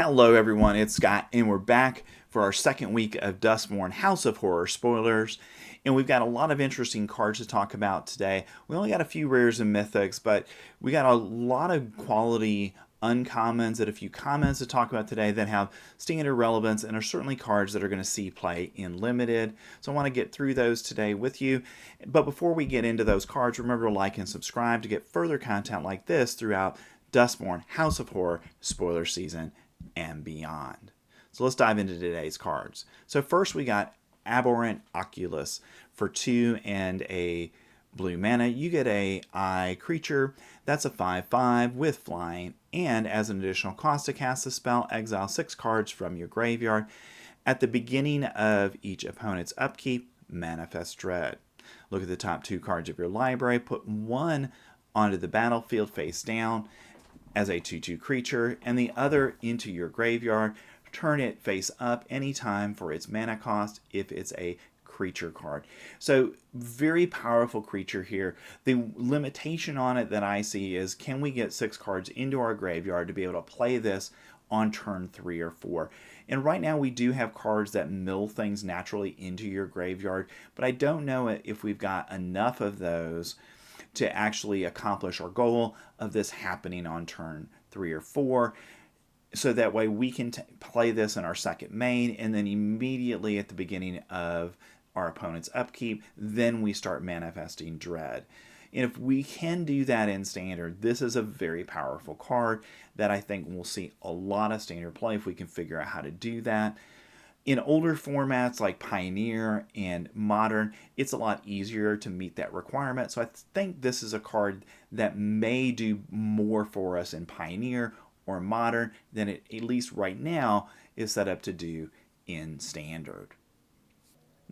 Hello everyone, it's Scott, and we're back for our second week of Duskmourn House of Horror spoilers. And we've got a lot of interesting cards to talk about today. We only got a few rares and mythics, but we got a lot of quality uncommons and a few commons to talk about today that have standard relevance and are certainly cards that are going to see play in limited. So I want to get through those today with you. But before we get into those cards, remember to like and subscribe to get further content like this throughout Duskmourn House of Horror spoiler season and beyond. So let's dive into today's cards. So first we got Abhorrent Oculus for 2 and a blue mana. You get a eye creature. That's a 5/5 with flying, and as an additional cost to cast the spell, exile 6 cards from your graveyard. At the beginning of each opponent's upkeep, manifest dread. Look at the top 2 cards of your library. Put one onto the battlefield face down as a 2/2 creature, and the other into your graveyard. Turn it face up anytime for its mana cost if it's a creature card. So very powerful creature here. The limitation on it that I see is, can we get 6 cards into our graveyard to be able to play this on turn 3 or 4? And right now we do have cards that mill things naturally into your graveyard, but I don't know if we've got enough of those to actually accomplish our goal of this happening on turn 3 or 4. So that way we can play this in our second main, and then immediately at the beginning of our opponent's upkeep, then we start manifesting dread. And if we can do that in standard, this is a very powerful card that I think we'll see a lot of standard play if we can figure out how to do that. In older formats like Pioneer and Modern, it's a lot easier to meet that requirement. So I think this is a card that may do more for us in Pioneer or Modern than it, at least right now, is set up to do in Standard.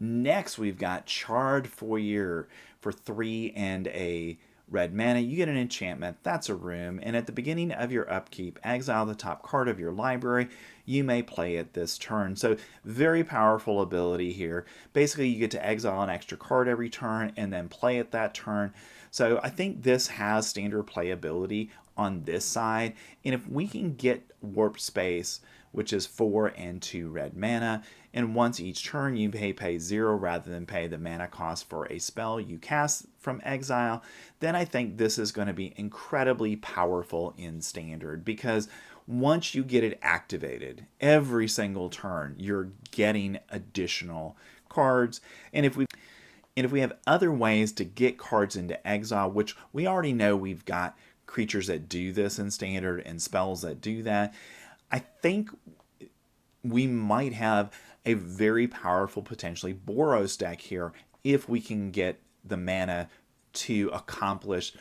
Next, we've got Charred Foyer for 3 and a red mana. You get an enchantment. That's a room. And at the beginning of your upkeep, exile the top card of your library. You may play it this turn. So very powerful ability here. Basically, you get to exile an extra card every turn and then play it that turn. So I think this has standard playability on this side. And if we can get Warp Space, which is 4 and 2 red mana, and once each turn you may pay 0 rather than pay the mana cost for a spell you cast from exile, then I think this is going to be incredibly powerful in Standard, because once you get it activated, every single turn you're getting additional cards. And if we have other ways to get cards into exile, which we already know we've got creatures that do this in Standard and spells that do that, I think we might have a very powerful, potentially Boros deck here if we can get the mana to accomplish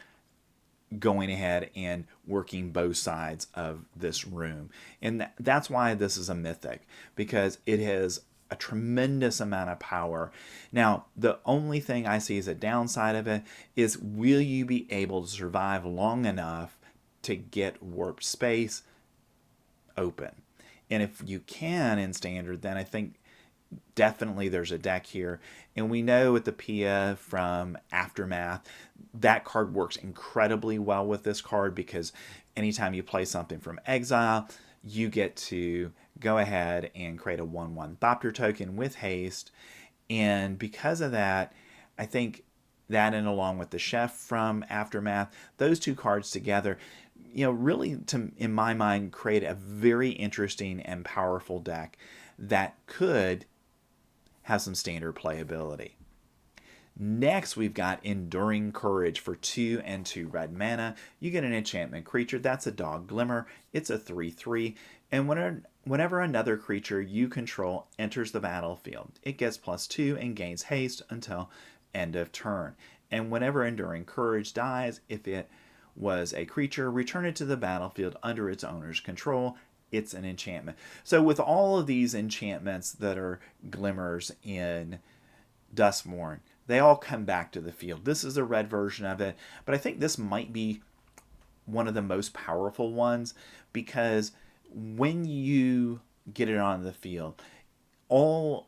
going ahead and working both sides of this room. And that's why this is a mythic, because it has a tremendous amount of power. Now, the only thing I see as a downside of it is, will you be able to survive long enough to get Warp Space open? And if you can in Standard, then I think definitely there's a deck here. And we know with the Pia from Aftermath, that card works incredibly well with this card, because anytime you play something from exile, you get to go ahead and create a 1/1 Thopter token with haste. And because of that, I think that, and along with the Chef from Aftermath, those two cards together, really, in my mind, create a very interesting and powerful deck that could have some standard playability. Next, we've got Enduring Courage for 2 and 2 red mana. You get an enchantment creature. That's a dog Glimmer. It's a 3/3. And whenever another creature you control enters the battlefield, it gets +2 and gains haste until end of turn. And whenever Enduring Courage dies, if it was a creature, return it to the battlefield under its owner's control. It's an enchantment. So with all of these enchantments that are glimmers in Duskmourn, they all come back to the field. This is a red version of it, but I think this might be one of the most powerful ones, because when you get it on the field, all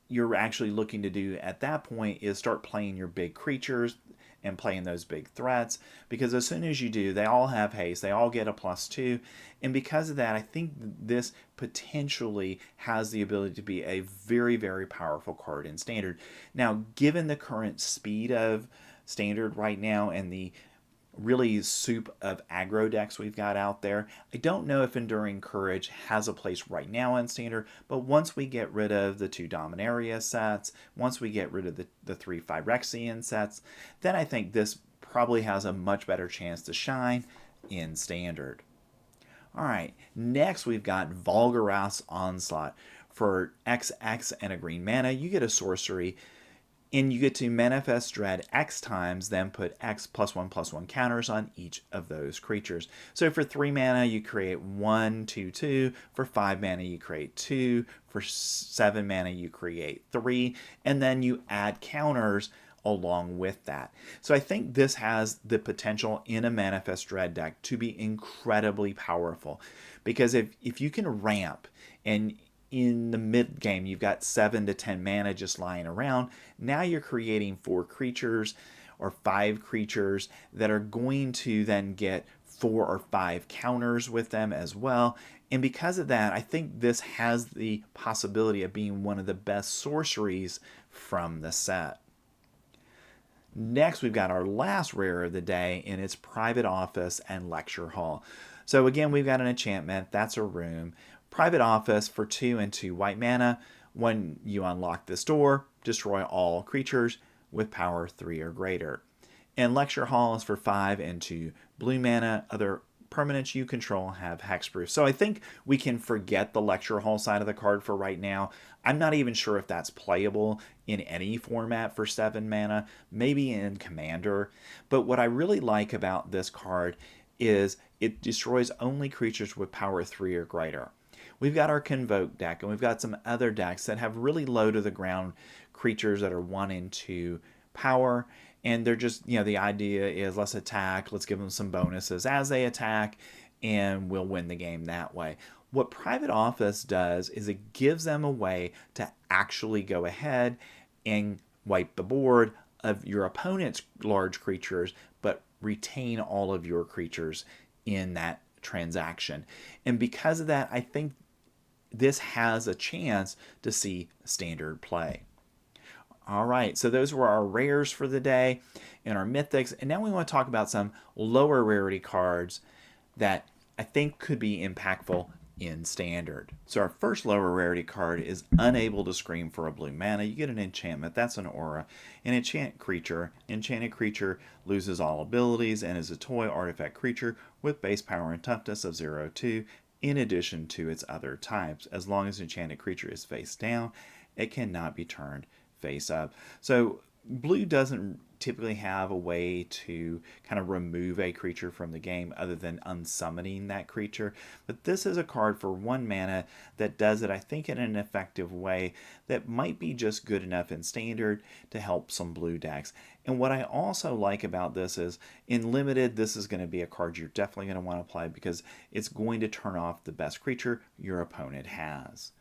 you're actually looking to do at that point is start playing your big creatures and playing those big threats, because as soon as you do, they all have haste, they all get a +2, and because of that, I think this potentially has the ability to be a very, very powerful card in Standard. Now, given the current speed of Standard right now and the really soup of aggro decks we've got out there, I don't know if Enduring Courage has a place right now in Standard, but once we get rid of the 2 Dominaria sets, once we get rid of the 3 Phyrexian sets, then I think this probably has a much better chance to shine in Standard. Alright, next we've got Volgareth's Onslaught. For XX and a green mana, you get a sorcery, and you get to manifest dread X times, then put X +1/+1 counters on each of those creatures. So for 3 mana, you create 1, 2, 2. For 5 mana, you create 2. For 7 mana, you create 3. And then you add counters along with that. So I think this has the potential in a Manifest Dread deck to be incredibly powerful. Because if you can ramp, and in the mid game you've got 7 to 10 mana just lying around, now you're creating 4 creatures or 5 creatures that are going to then get 4 or 5 counters with them as well. And because of that, I think this has the possibility of being one of the best sorceries from the set. Next, we've got our last rare of the day, and it's Private Office and Lecture Hall. So again, we've got an enchantment. That's a room. Private Office for 2 and 2 white mana. When you unlock this door, destroy all creatures with power 3 or greater. And Lecture Hall is for 5 and 2 blue mana. Other permanents you control have hexproof. So I think we can forget the Lecture Hall side of the card for right now. I'm not even sure if that's playable in any format for 7 mana, maybe in Commander. But what I really like about this card is it destroys only creatures with power 3 or greater. We've got our Convoke deck, and we've got some other decks that have really low to the ground creatures that are 1 and 2 power, and they're just, the idea is let's attack, let's give them some bonuses as they attack, and we'll win the game that way. What Private Office does is it gives them a way to actually go ahead and wipe the board of your opponent's large creatures, but retain all of your creatures in that transaction. And because of that, I think this has a chance to see Standard play. All right, so those were our rares for the day and our mythics. And now we want to talk about some lower rarity cards that I think could be impactful in Standard. So our first lower rarity card is Unable to Scream for a blue mana. You get an enchantment, that's an aura. An enchant creature. Enchanted creature loses all abilities and is a toy artifact creature with base power and toughness of 0/2 in addition to its other types. As long as enchanted creature is face down, it cannot be turned face up. So blue doesn't typically have a way to kind of remove a creature from the game other than unsummoning that creature. But this is a card for 1 mana that does it, I think, in an effective way that might be just good enough in Standard to help some blue decks. And what I also like about this is, in Limited, this is going to be a card you're definitely going to want to play because it's going to turn off the best creature your opponent has.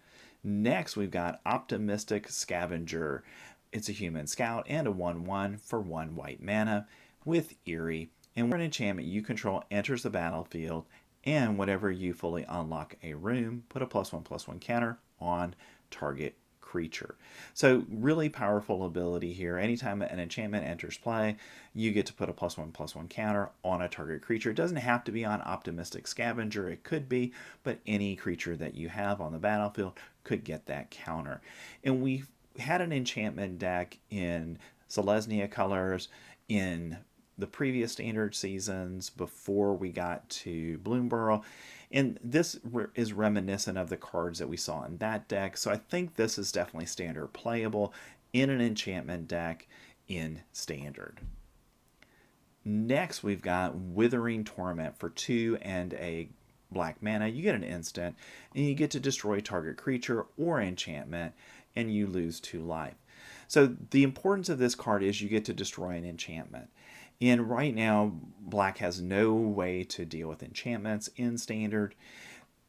Next, we've got Optimistic Scavenger. It's a human scout and a 1/1 for 1 white mana with Eerie. And when an enchantment you control enters the battlefield, and whenever you fully unlock a room, put a +1/+1 counter on target creature. So really powerful ability here. Anytime an enchantment enters play, you get to put a +1/+1 counter on a target creature. It doesn't have to be on Optimistic Scavenger, it could be, but any creature that you have on the battlefield could get that counter. And we had an enchantment deck in Selesnya colors in the previous Standard seasons before we got to Bloomburrow, and this is reminiscent of the cards that we saw in that deck. So I think this is definitely Standard playable in an enchantment deck in Standard. Next, we've got Withering Torment for 2 and a black mana. You get an instant, and you get to destroy target creature or enchantment, and you lose 2 life. So the importance of this card is you get to destroy an enchantment. And right now, black has no way to deal with enchantments in Standard.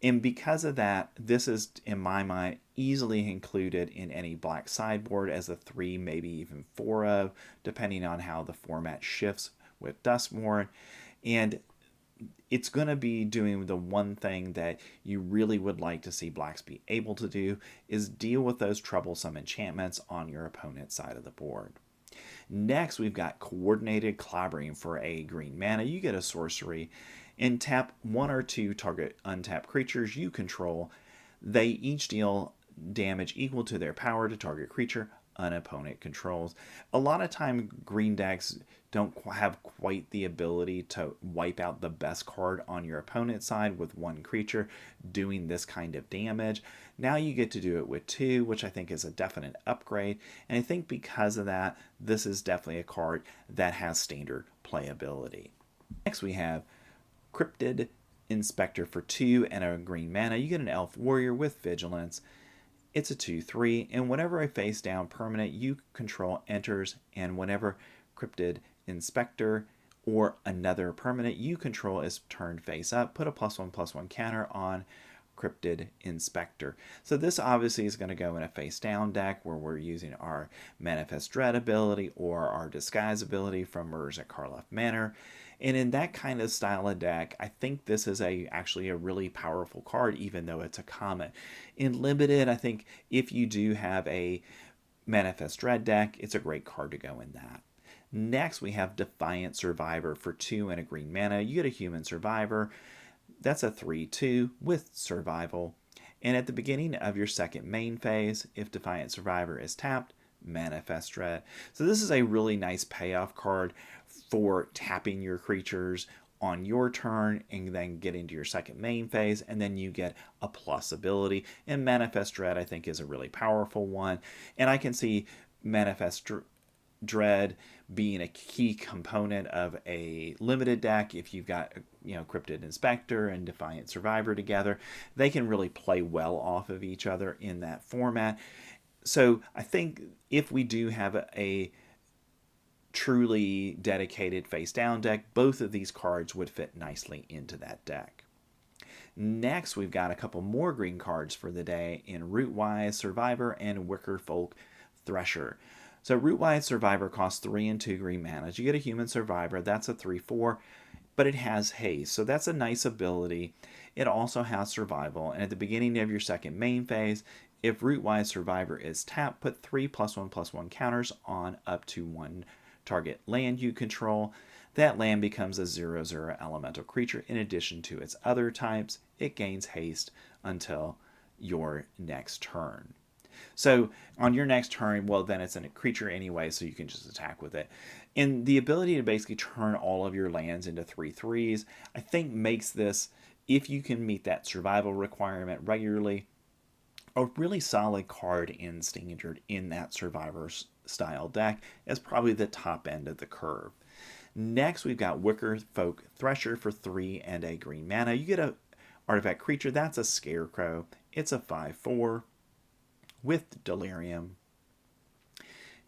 And because of that, this is, in my mind, easily included in any black sideboard as a 3, maybe even 4 of, depending on how the format shifts with Duskmourn. And it's going to be doing the one thing that you really would like to see blacks be able to do, is deal with those troublesome enchantments on your opponent's side of the board. Next, we've got Coordinated Clobbering for a green mana. You get a sorcery and tap 1 or 2 target untapped creatures you control. They each deal damage equal to their power to target creature an opponent controls. A lot of time, green decks don't have quite the ability to wipe out the best card on your opponent's side with 1 creature doing this kind of damage. Now you get to do it with 2, which I think is a definite upgrade. And I think because of that, this is definitely a card that has standard playability. Next, we have Cryptid Inspector for 2 and a green mana. You get an Elf Warrior with Vigilance. It's a 2/3, and whenever a face down permanent you control enters, and whenever Cryptid Inspector or another permanent you control is turned face up, put a +1/+1 counter on Cryptid Inspector. So this obviously is going to go in a face down deck where we're using our Manifest Dread ability or our Disguise ability from Murders at Karlov Manor. And in that kind of style of deck, I think this is actually a really powerful card, even though it's a common. In Limited, I think if you do have a Manifest Dread deck, it's a great card to go in that. Next, we have Defiant Survivor for 2 and a green mana. You get a Human Survivor. That's a 3/2 with Survival. And at the beginning of your second main phase, if Defiant Survivor is tapped, Manifest Dread. So this is a really nice payoff card for tapping your creatures on your turn and then get into your second main phase, and then you get a plus ability. And Manifest Dread, I think, is a really powerful one. And I can see Manifest Dread being a key component of a limited deck. If you've got, Cryptid Inspector and Defiant Survivor together, they can really play well off of each other in that format. So I think if we do have a truly dedicated face down deck, both of these cards would fit nicely into that deck. Next, we've got a couple more green cards for the day in Rootwise Survivor and Wicker Folk Thresher. So Rootwise Survivor costs 3 and 2 green mana. You get a Human Survivor, that's a 3/4, but it has haste, so that's a nice ability. It also has Survival, and at the beginning of your second main phase, if Rootwise Survivor is tapped, put 3 +1/+1 counters on up to 1 target land you control. That land becomes a 0/0 elemental creature in addition to its other types. It gains haste until your next turn. So on your next turn, well, then it's a creature anyway, so you can just attack with it. And the ability to basically turn all of your lands into 3/3s, I think makes this, if you can meet that survival requirement regularly, a really solid card in standard in that survivor style deck as probably the top end of the curve. Next, we've got Wicker Folk Thresher for 3 and a green mana. You get a artifact creature, that's a Scarecrow. It's a 5/4 with Delirium.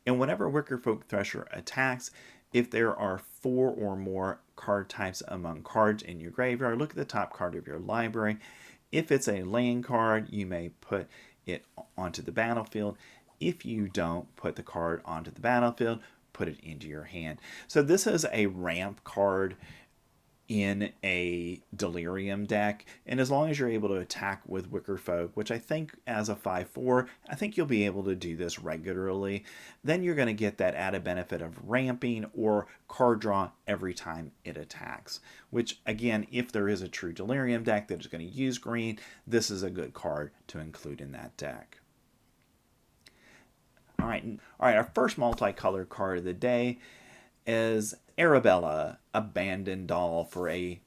And whenever Wicker Folk Thresher attacks, if there are 4 or more card types among cards in your graveyard, look at the top card of your library. If it's a land card, you may put it onto the battlefield. If you don't put the card onto the battlefield, put it into your hand. So this is a ramp card in a Delirium deck, and as long as you're able to attack with Wicker Folk, which I think as a 5/4, I think you'll be able to do this regularly, then you're going to get that added benefit of ramping or card draw every time it attacks, which again, if there is a true Delirium deck that is going to use green, this is a good card to include in that deck. All right, our first multicolored card of the day is Arabella, Abandoned Doll for a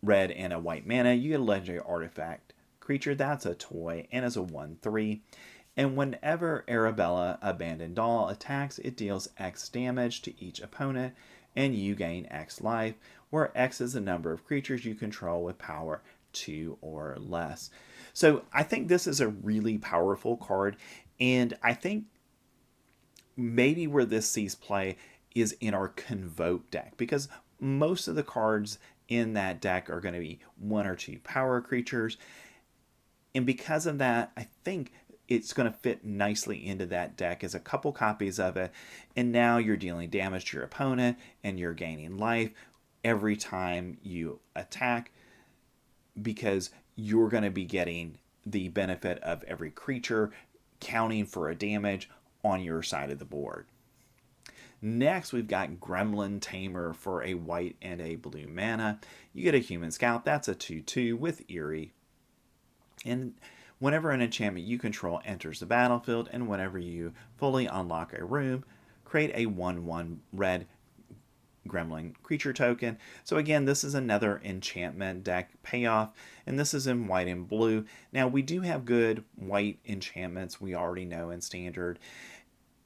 red and a white mana. You get a legendary artifact creature, that's a toy, and is a 1/3. And whenever Arabella, Abandoned Doll, attacks, it deals X damage to each opponent, and you gain X life, where X is the number of creatures you control with power 2 or less. So I think this is a really powerful card, and I think maybe where this sees play is in our Convoke deck, because most of the cards in that deck are going to be 1 or 2 power creatures. And because of that, I think it's going to fit nicely into that deck as a couple copies of it. And now you're dealing damage to your opponent and you're gaining life every time you attack, because you're going to be getting the benefit of every creature counting for a damage on your side of the board. Next, we've got Gremlin Tamer for a white and a blue mana. You get a Human Scout. That's a 2/2 with Eerie. And whenever an enchantment you control enters the battlefield, and whenever you fully unlock a room, create a 1/1 red Gremlin creature token. So again, this is another enchantment deck payoff, and this is in white and blue. Now, we do have good white enchantments we already know in Standard.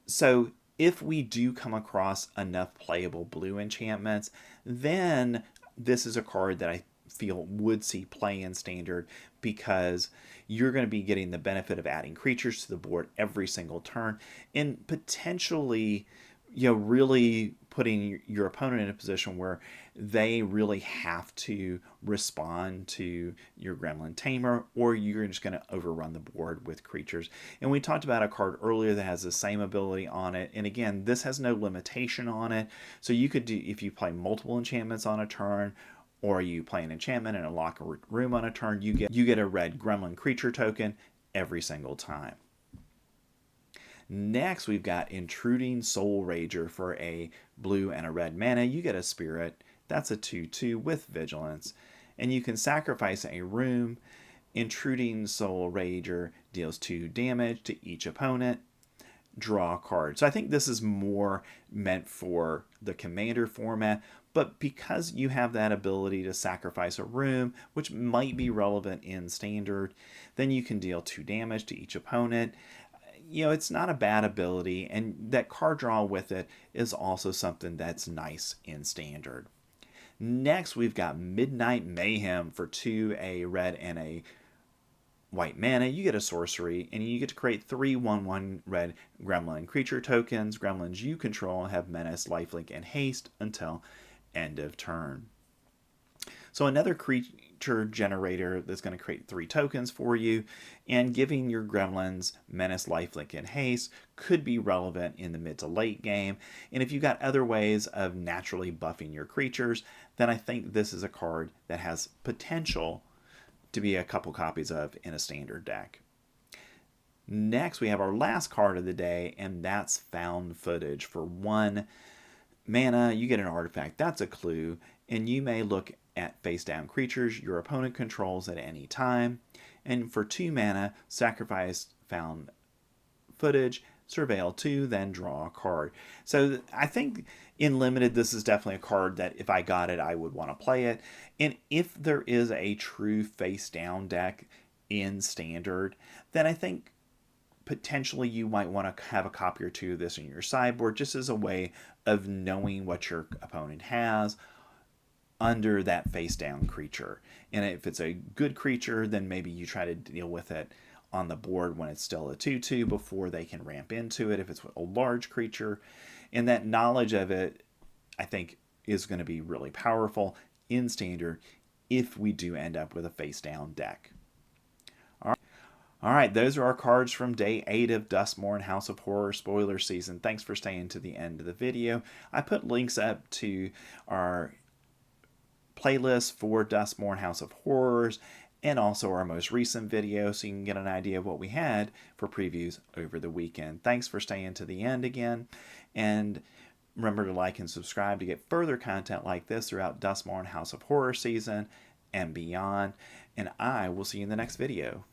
So if we do come across enough playable blue enchantments, then this is a card that I feel would see play in Standard, because you're going to be getting the benefit of adding creatures to the board every single turn, and potentially, really putting your opponent in a position where they really have to respond to your Gremlin Tamer, or you're just going to overrun the board with creatures. And we talked about a card earlier that has the same ability on it. And again, this has no limitation on it. So you could do, if you play multiple enchantments on a turn, or you play an enchantment and unlock a room on a turn, you get a red Gremlin creature token every single time. Next, we've got Intruding Soul Rager for a blue and a red mana. You get a Spirit. That's a 2/2 with Vigilance. And you can sacrifice a room. Intruding Soul Rager deals 2 damage to each opponent. Draw a card. So I think this is more meant for the Commander format, but because you have that ability to sacrifice a room, which might be relevant in Standard, then you can deal 2 damage to each opponent. It's not a bad ability, and that card draw with it is also something that's nice in Standard. Next, we've got Midnight Mayhem for 2, a red and a white mana. You get a sorcery, and you get to create 3 1/1 red Gremlin creature tokens. Gremlins you control have menace, lifelink, and haste until end of turn. So another creature generator that's going to create 3 tokens for you, and giving your gremlins menace, lifelink, and haste could be relevant in the mid to late game. And if you've got other ways of naturally buffing your creatures, then I think this is a card that has potential to be a couple copies of in a Standard deck. Next, we have our last card of the day, and that's Found Footage. For 1 mana, you get an artifact. That's a clue, and you may look at face down creatures your opponent controls at any time. And for 2 mana, sacrifice Found Footage, surveil 2, then draw a card. So I think in Limited, this is definitely a card that if I got it, I would want to play it. And if there is a true face down deck in Standard, then I think potentially you might want to have a copy or 2 of this in your sideboard, just as a way of knowing what your opponent has under that face down creature. And if it's a good creature, then maybe you try to deal with it on the board when it's still a 2/2 before they can ramp into it if it's a large creature. And that knowledge of it, I think, is going to be really powerful in Standard if we do end up with a face down deck. All right, those are our cards from day 8 of Duskmourn House of Horror spoiler season. Thanks for staying to the end of the video. I put links up to our playlist for Duskmourn House of Horrors and also our most recent video, so you can get an idea of what we had for previews over the weekend. Thanks for staying to the end again, and remember to like and subscribe to get further content like this throughout Duskmourn House of Horror season and beyond, and I will see you in the next video.